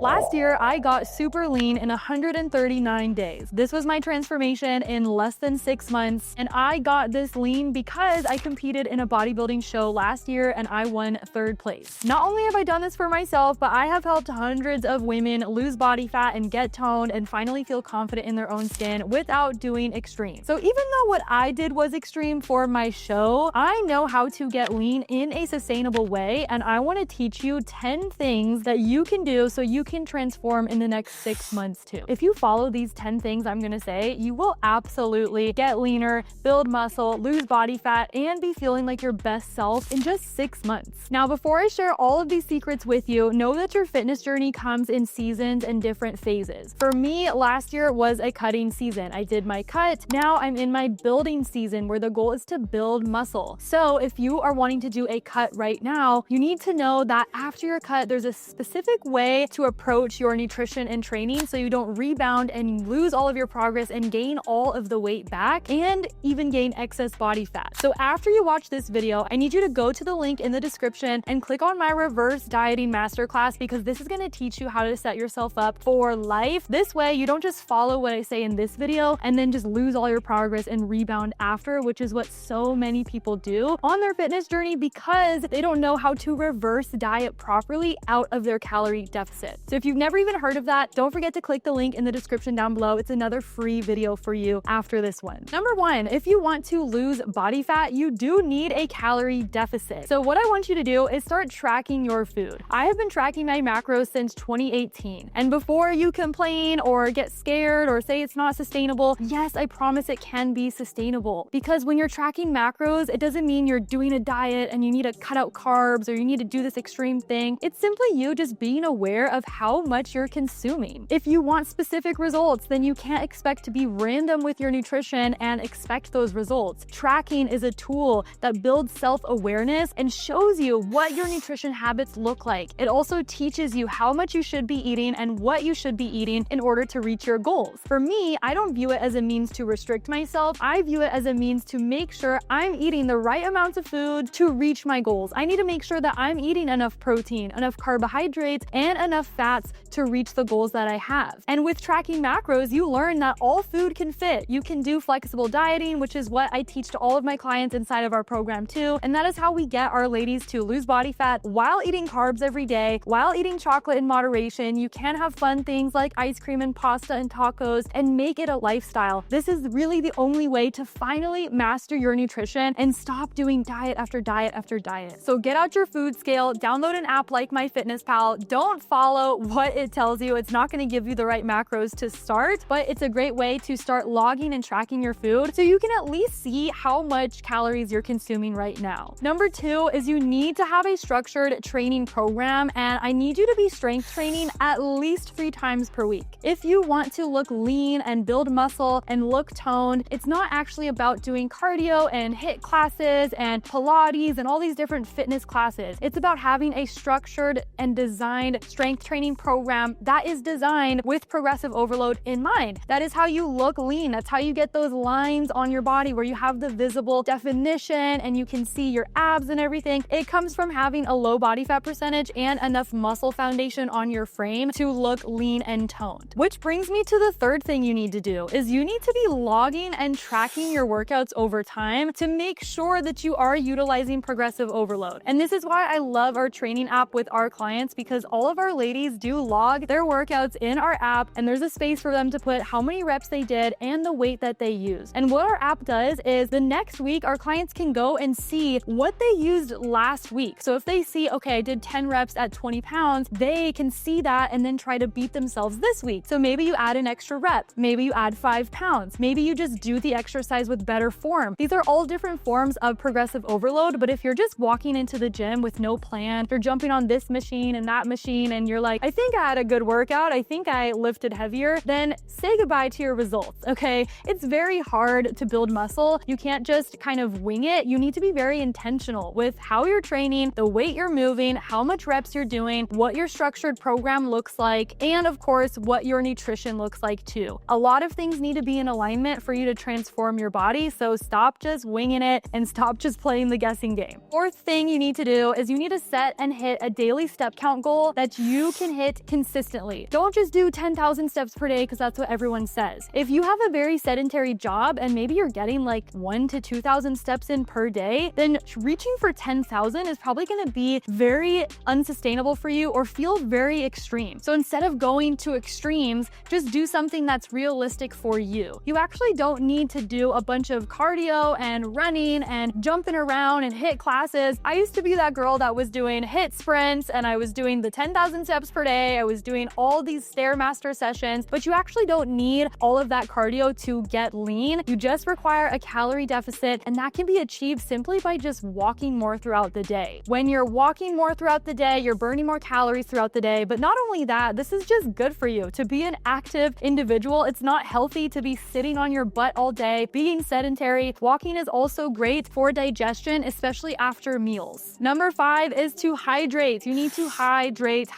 Last year, I got super lean in 139 days. This was my transformation in less than 6 months, and I got this lean because I competed in a bodybuilding show last year and I won 3rd place. Not only have I done this for myself, but I have helped hundreds of women lose body fat and get toned and finally feel confident in their own skin without doing extreme. So even though what I did was extreme for my show, I know how to get lean in a sustainable way, and I want to teach you 10 things that you can do so you can transform in the next 6 months too. If you follow these 10 things I'm gonna say, you will absolutely get leaner, build muscle, lose body fat, and be feeling like your best self in just 6 months. Now, before I share all of these secrets with you, know that your fitness journey comes in seasons and different phases. For me, last year was a cutting season. I did my cut. Now I'm in my building season where the goal is to build muscle. So if you are wanting to do a cut right now, you need to know that after your cut, there's a specific way to approach your nutrition and training so you don't rebound and lose all of your progress and gain all of the weight back and even gain excess body fat. So after you watch this video, I need you to go to the link in the description and click on my reverse dieting masterclass, because this is going to teach you how to set yourself up for life. This way you don't just follow what I say in this video and then just lose all your progress and rebound after, which is what so many people do on their fitness journey because they don't know how to reverse diet properly out of their calorie deficit. So if you've never even heard of that, don't forget to click the link in the description down below. It's another free video for you after this one. Number 1, if you want to lose body fat, you do need a calorie deficit. So what I want you to do is start tracking your food. I have been tracking my macros since 2018. And before you complain or get scared or say it's not sustainable, yes, I promise it can be sustainable. Because when you're tracking macros, it doesn't mean you're doing a diet and you need to cut out carbs or you need to do this extreme thing. It's simply you just being aware of how much you're consuming. If you want specific results, then you can't expect to be random with your nutrition and expect those results. Tracking is a tool that builds self-awareness and shows you what your nutrition habits look like. It also teaches you how much you should be eating and what you should be eating in order to reach your goals. For me, I don't view it as a means to restrict myself. I view it as a means to make sure I'm eating the right amounts of food to reach my goals. I need to make sure that I'm eating enough protein, enough carbohydrates, and enough fats to reach the goals that I have. And with tracking macros, you learn that all food can fit. You can do flexible dieting, which is what I teach to all of my clients inside of our program too. And that is how we get our ladies to lose body fat while eating carbs every day, while eating chocolate in moderation. You can have fun things like ice cream and pasta and tacos and make it a lifestyle. This is really the only way to finally master your nutrition and stop doing diet after diet after diet. So get out your food scale, download an app like MyFitnessPal. Don't follow what it tells you. It's not going to give you the right macros to start, but it's a great way to start logging and tracking your food so you can at least see how much calories you're consuming right now. Number 2 is you need to have a structured training program, and I need you to be strength training at least 3 times per week. If you want to look lean and build muscle and look toned, it's not actually about doing cardio and HIIT classes and Pilates and all these different fitness classes. It's about having a structured and designed strength training program that is designed with progressive overload in mind. That is how you look lean. That's how you get those lines on your body where you have the visible definition and you can see your abs and everything. It comes from having a low body fat percentage and enough muscle foundation on your frame to look lean and toned. Which brings me to the third thing you need to do is you need to be logging and tracking your workouts over time to make sure that you are utilizing progressive overload. And this is why I love our training app with our clients, because all of our ladies do log their workouts in our app, and there's a space for them to put how many reps they did and the weight that they used. And what our app does is the next week, our clients can go and see what they used last week. So if they see, okay, I did 10 reps at 20 pounds, they can see that and then try to beat themselves this week. So maybe you add an extra rep, maybe you add 5 pounds, maybe you just do the exercise with better form. These are all different forms of progressive overload, but if you're just walking into the gym with no plan, you're jumping on this machine and that machine, and you're like, I think I had a good workout, I think I lifted heavier, then say goodbye to your results, okay? It's very hard to build muscle. You can't just kind of wing it. You need to be very intentional with how you're training, the weight you're moving, how much reps you're doing, what your structured program looks like, and of course, what your nutrition looks like too. A lot of things need to be in alignment for you to transform your body, so stop just winging it and stop just playing the guessing game. Fourth thing you need to do is you need to set and hit a daily step count goal that you can hit consistently. Don't just do 10,000 steps per day because that's what everyone says. If you have a very sedentary job and maybe you're getting like 1,000 to 2,000 steps in per day, then reaching for 10,000 is probably going to be very unsustainable for you or feel very extreme. So instead of going to extremes, just do something that's realistic for you. You actually don't need to do a bunch of cardio and running and jumping around and HIIT classes. I used to be that girl that was doing HIIT sprints and I was doing the 10,000 steps per day. I was doing all these Stairmaster sessions, but you actually don't need all of that cardio to get lean. You just require a calorie deficit, and that can be achieved simply by just walking more throughout the day. When you're walking more throughout the day, you're burning more calories throughout the day. But not only that, this is just good for you to be an active individual. It's not healthy to be sitting on your butt all day, being sedentary. Walking is also great for digestion, especially after meals. Number 5 is to hydrate. You need to hydrate.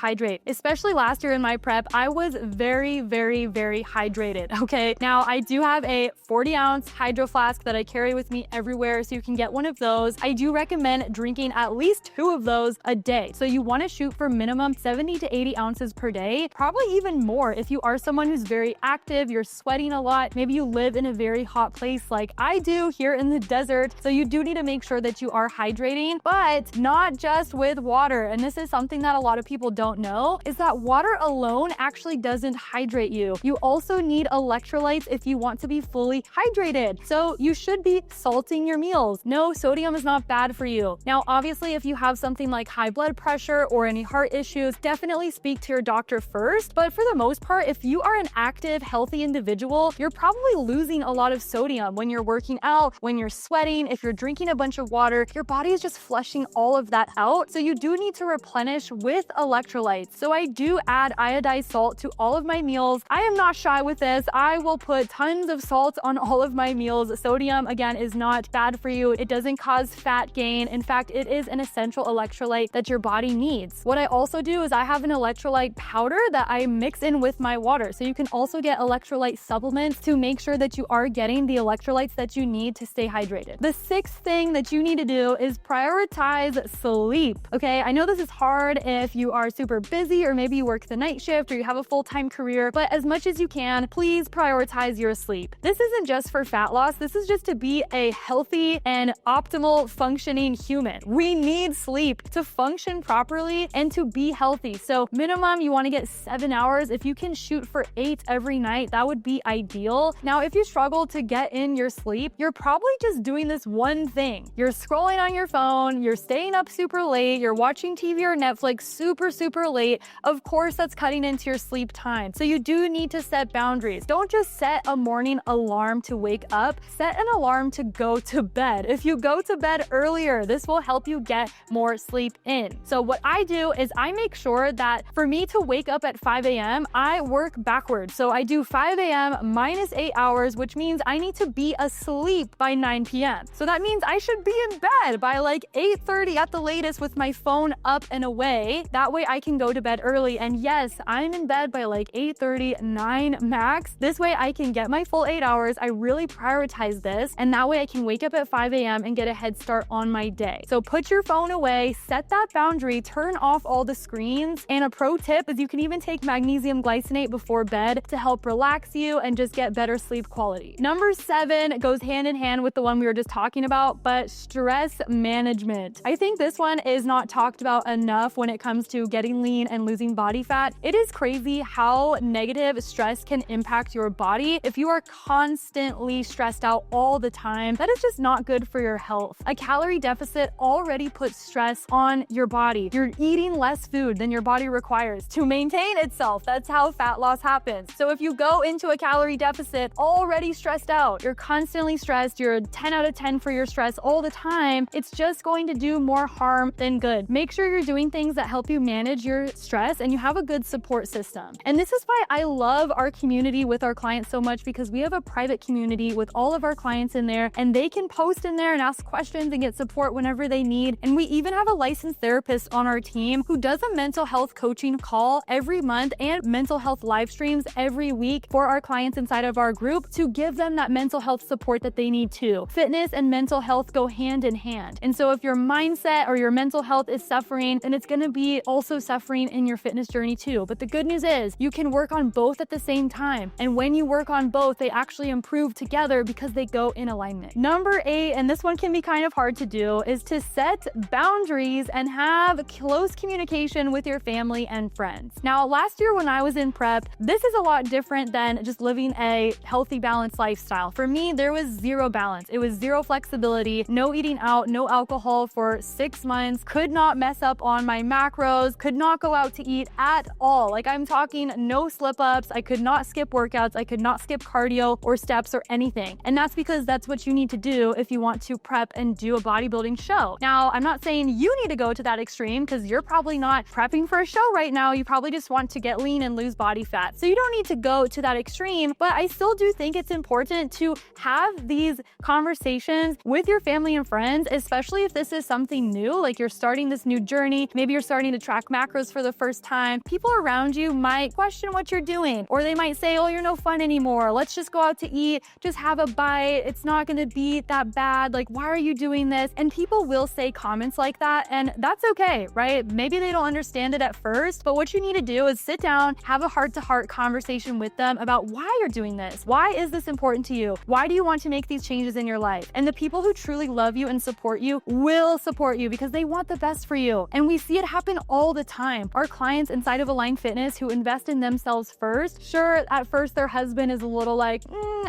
Especially last year in my prep, I was very hydrated, okay? Now, I do have a 40-ounce hydro flask that I carry with me everywhere, so you can get one of those. I do recommend drinking at least 2 of those a day. So you want to shoot for minimum 70 to 80 ounces per day, probably even more if you are someone who's very active, you're sweating a lot, maybe you live in a very hot place like I do here in the desert. So you do need to make sure that you are hydrating, but not just with water. And this is something that a lot of people don't know, is that water alone actually doesn't hydrate you. You also need electrolytes if you want to be fully hydrated. So you should be salting your meals. No, sodium is not bad for you. Now, obviously, if you have something like high blood pressure or any heart issues, definitely speak to your doctor first. But for the most part, if you are an active, healthy individual, you're probably losing a lot of sodium when you're working out, when you're sweating, if you're drinking a bunch of water, your body is just flushing all of that out. So you do need to replenish with electrolytes. So I do add iodized salt to all of my meals. I am not shy with this. I will put tons of salt on all of my meals. Sodium, again, is not bad for you. It doesn't cause fat gain. In fact, it is an essential electrolyte that your body needs. What I also do is I have an electrolyte powder that I mix in with my water. So you can also get electrolyte supplements to make sure that you are getting the electrolytes that you need to stay hydrated. The 6th thing that you need to do is prioritize sleep. Okay, I know this is hard if you are super busy or maybe you work the night shift or you have a full-time career, but as much as you can, please prioritize your sleep. This isn't just for fat loss. This is just to be a healthy and optimal functioning human. We need sleep to function properly and to be healthy. So minimum, you want to get 7 hours. If you can shoot for 8 every night, that would be ideal. Now, if you struggle to get in your sleep, you're probably just doing this one thing. You're scrolling on your phone, you're staying up super late, you're watching TV or Netflix super late. Of course, that's cutting into your sleep time. So you do need to set boundaries. Don't just set a morning alarm to wake up, set an alarm to go to bed. If you go to bed earlier, this will help you get more sleep in. So what I do is I make sure that for me to wake up at 5 a.m., I work backwards. So I do 5 a.m. minus 8 hours, which means I need to be asleep by 9 p.m. So that means I should be in bed by like 8:30 at the latest with my phone up and away. That way I can go to bed early. And yes, I'm in bed by like 8:30, 9 max. This way I can get my full 8 hours. I really prioritize this. And that way I can wake up at 5 a.m. and get a head start on my day. So put your phone away, set that boundary, turn off all the screens. And a pro tip is you can even take magnesium glycinate before bed to help relax you and just get better sleep quality. Number 7 goes hand in hand with the one we were just talking about, but stress management. I think this one is not talked about enough when it comes to getting lean and losing body fat. It is crazy how negative stress can impact your body. If you are constantly stressed out all the time, that is just not good for your health. A calorie deficit already puts stress on your body. You're eating less food than your body requires to maintain itself. That's how fat loss happens. So if you go into a calorie deficit already stressed out, you're constantly stressed, you're 10 out of 10 for your stress all the time, it's just going to do more harm than good. Make sure you're doing things that help you manage your stress and you have a good support system. And this is why I love our community with our clients so much, because we have a private community with all of our clients in there and they can post in there and ask questions and get support whenever they need. And we even have a licensed therapist on our team who does a mental health coaching call every month and mental health live streams every week for our clients inside of our group to give them that mental health support that they need too. Fitness and mental health go hand in hand. And so if your mindset or your mental health is suffering, then it's going to be also suffering in your fitness journey too. But the good news is you can work on both at the same time. And when you work on both, they actually improve together because they go in alignment. Number 8, and this one can be kind of hard to do, is to set boundaries and have close communication with your family and friends. Now, last year when I was in prep, this is a lot different than just living a healthy, balanced lifestyle. For me, there was zero balance. It was zero flexibility, no eating out, no alcohol for 6 months, could not mess up on my macros, could not go out to eat at all. Like, I'm talking no slip-ups. I could not skip workouts. I could not skip cardio or steps or anything. And that's because that's what you need to do if you want to prep and do a bodybuilding show. Now, I'm not saying you need to go to that extreme because you're probably not prepping for a show right now. You probably just want to get lean and lose body fat. So you don't need to go to that extreme, but I still do think it's important to have these conversations with your family and friends, especially if this is something new, like you're starting this new journey. Maybe you're starting to track macros for the first time. People around you might question what you're doing, or they might say, oh, you're no fun anymore. Let's just go out to eat. Just have a bite. It's not going to be that bad. Like, why are you doing this? And people will say comments like that, and that's okay, right? Maybe they don't understand it at first, but what you need to do is sit down, have a heart-to-heart conversation with them about why you're doing this. Why is this important to you? Why do you want to make these changes in your life? And the people who truly love you and support you will support you because they want the best for you. And we see it happen all the time. Our clients inside of Align Fitness who invest in themselves first, sure, at first their husband is a little like,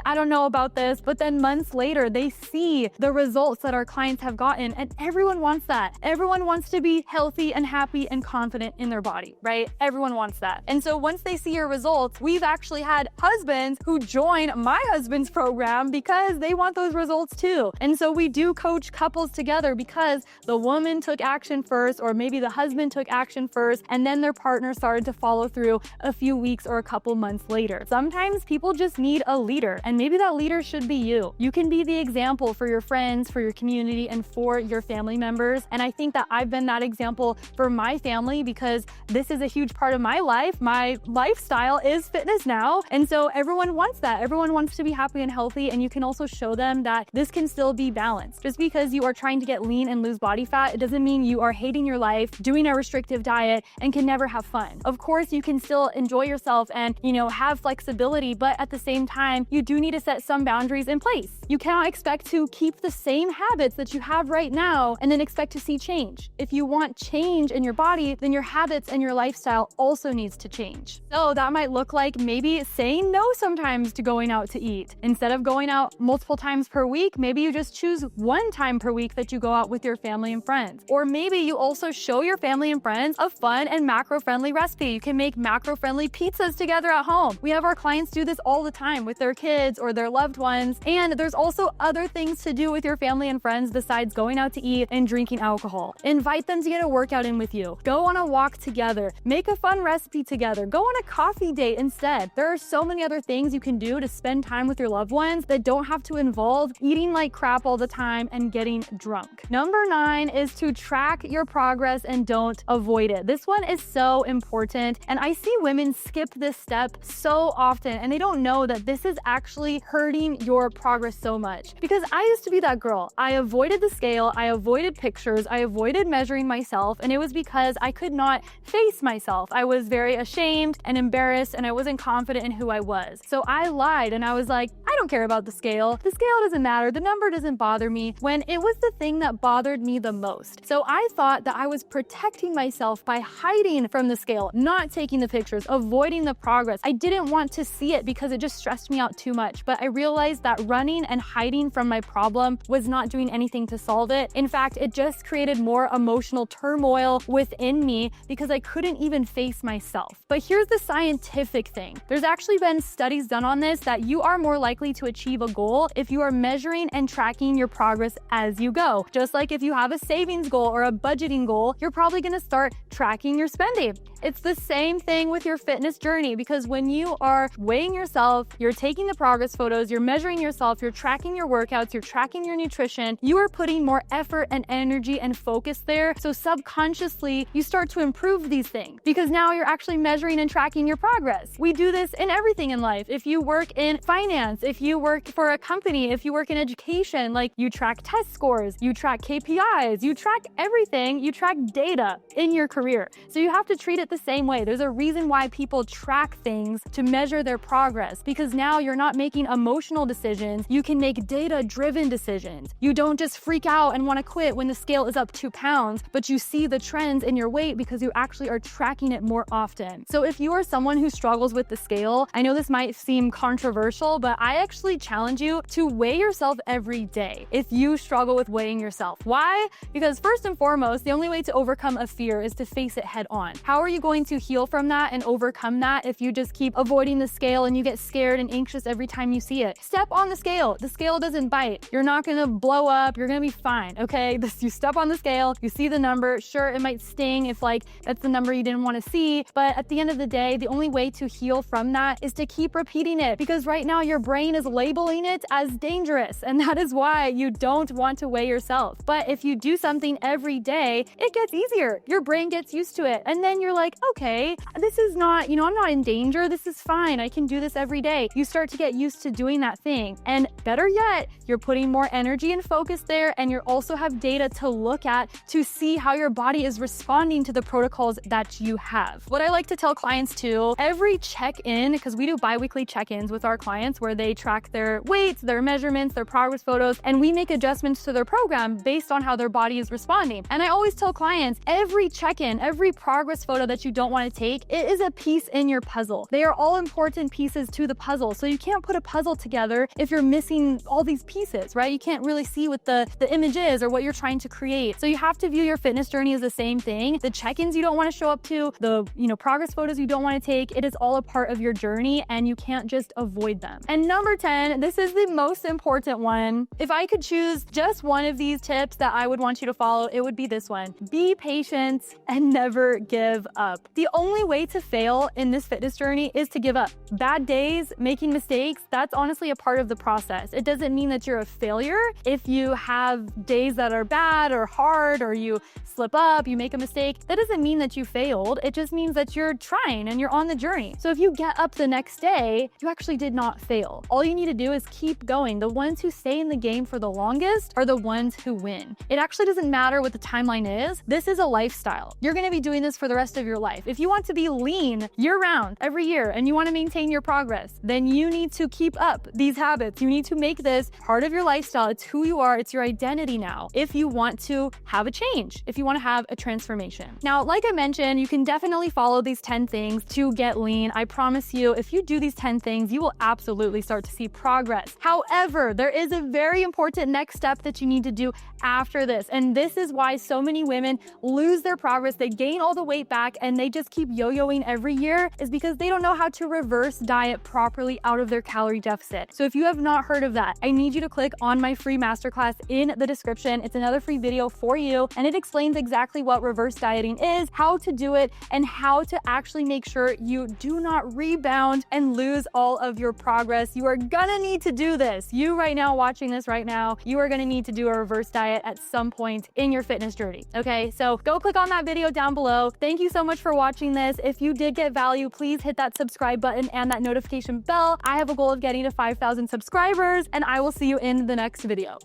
I don't know about this, but then months later, they see the results that our clients have gotten, and everyone wants that. Everyone wants to be healthy and happy and confident in their body, right? Everyone wants that. And so once they see your results, we've actually had husbands who join my husband's program because they want those results too. And so we do coach couples together because the woman took action first, or maybe the husband took action first, and then their partner started to follow through a few weeks or a couple months later. Sometimes people just need a leader, and maybe that leader should be you. You can be the example for your friends, for your community, and for your family members. And I think that I've been that example for my family because this is a huge part of my life. My lifestyle is fitness now. And so everyone wants that. Everyone wants to be happy and healthy. And you can also show them that this can still be balanced. Just because you are trying to get lean and lose body fat, it doesn't mean you are hating your life, doing a restrictive diet, and can never have fun. Of course, you can still enjoy yourself and, have flexibility, but at the same time, you do need to set some boundaries in place. You cannot expect to keep the same habits that you have right now and then expect to see change. If you want change in your body, then your habits and your lifestyle also needs to change. So that might look like maybe saying no sometimes to going out to eat. Instead of going out multiple times per week, maybe you just choose one time per week that you go out with your family and friends. Or maybe you also show your family and friends a fun and macro-friendly recipe. You can make macro-friendly pizzas together at home. We have our clients do this all the time with their kids or their loved ones. And there's also other things to do with your family and friends besides going out to eat and drinking alcohol. Invite them to get a workout in with you. Go on a walk together. Make a fun recipe together. Go on a coffee date instead. There are so many other things you can do to spend time with your loved ones that don't have to involve eating like crap all the time and getting drunk. Number 9 is to track your progress and don't avoid it. This one is so important, and I see women skip this step so often, and they don't know that this is actually hurting your progress so much. Because I used to be that girl. I avoided the scale, I avoided pictures, I avoided measuring myself, and it was because I could not face myself. I was very ashamed and embarrassed, and I wasn't confident in who I was. So I lied, and I was like, I don't care about the scale. The scale doesn't matter. The number doesn't bother me, when it was the thing that bothered me the most. So I thought that I was protecting myself by hiding from the scale, not taking the pictures, avoiding the progress. I didn't want to see it because it just stressed me out too much. But I realized that running and hiding from my problem was not doing anything to solve it. In fact, it just created more emotional turmoil within me because I couldn't even face myself. But here's the scientific thing. There's actually been studies done on this that you are more likely to achieve a goal if you are measuring and tracking your progress as you go. Just like if you have a savings goal or a budgeting goal, you're probably going to start tracking your spending. It's the same thing with your fitness journey, because when you are weighing yourself, you're taking the progress photos, you're measuring yourself, you're tracking your workouts, you're tracking your nutrition, you are putting more effort and energy and focus there. So subconsciously, you start to improve these things because now you're actually measuring and tracking your progress. We do this in everything in life. If you work in finance, if you work for a company, if you work in education, like you track test scores, you track KPIs, you track everything, you track data in your career. So So you have to treat it the same way. There's a reason why people track things to measure their progress, because now you're not making emotional decisions. You can make data-driven decisions. You don't just freak out and want to quit when the scale is up 2 pounds, but you see the trends in your weight because you actually are tracking it more often. So if you are someone who struggles with the scale, I know this might seem controversial, but I actually challenge you to weigh yourself every day if you struggle with weighing yourself. Why? Because first and foremost, the only way to overcome a fear is to face it head on. How are you going to heal from that and overcome that if you just keep avoiding the scale and you get scared and anxious every time you see it? Step on the scale. The scale doesn't bite. You're not gonna blow up. You're gonna be fine, okay? You step on the scale, you see the number. Sure, it might sting if that's the number you didn't want to see, but at the end of the day, the only way to heal from that is to keep repeating it, because right now your brain is labeling it as dangerous, and that is why you don't want to weigh yourself. But if you do something every day, it gets easier. Your brain gets used to it, and then you're like, okay, this is not, I'm not in danger. This is fine. I can do this every day. You start to get used to doing that thing, and better yet, you're putting more energy and focus there, and you also have data to look at to see how your body is responding to the protocols that you have. What I like to tell clients too, every check-in, because we do bi-weekly check-ins with our clients where they track their weights, their measurements, their progress photos, and we make adjustments to their program based on how their body is responding. And I always tell clients, every check-in, every progress photo that you don't want to take, it is a piece in your puzzle. They are all important pieces to the puzzle. So you can't put a puzzle together if you're missing all these pieces, right? You can't really see what the image is or what you're trying to create. So you have to view your fitness journey as the same thing. The check-ins you don't want to show up to, the progress photos you don't want to take, it is all a part of your journey and you can't just avoid them. And number 10, this is the most important one. If I could choose just one of these tips that I would want you to follow, it would be this one. Be patient and never give up. The only way to fail in this fitness journey is to give up. Bad days, making mistakes, that's honestly a part of the process. It doesn't mean that you're a failure if you have days that are bad or hard, or you slip up, you make a mistake. That doesn't mean that you failed. It just means that you're trying and you're on the journey. So if you get up the next day, you actually did not fail. All you need to do is keep going. The ones who stay in the game for the longest are the ones who win. It actually doesn't matter what the timeline is. This is a lifestyle. You're going to be doing this for the rest of your life. If you want to be lean year-round, every year, and you want to maintain your progress, then you need to keep up these habits. You need to make this part of your lifestyle. It's who you are. It's your identity now. If you want to have a change, if you want to have a transformation. Now, like I mentioned, you can definitely follow these 10 things to get lean. I promise you, if you do these 10 things, you will absolutely start to see progress. However, there is a very important next step that you need to do after this. And this is why so many women lose their progress. They gain all the weight back and they just keep yo-yoing every year, is because they don't know how to reverse diet properly out of their calorie deficit. So if you have not heard of that, I need you to click on my free masterclass in the description. It's another free video for you, and it explains exactly what reverse dieting is, how to do it, and how to actually make sure you do not rebound and lose all of your progress. You are gonna need to do this. You right now watching this right now, you are gonna need to do a reverse diet at some point in your fitness journey. Okay, so go click on that video down below. Thank you so much for watching this. If you did get value, please hit that subscribe button and that notification bell. I have a goal of getting to 5,000 subscribers, and I will see you in the next video.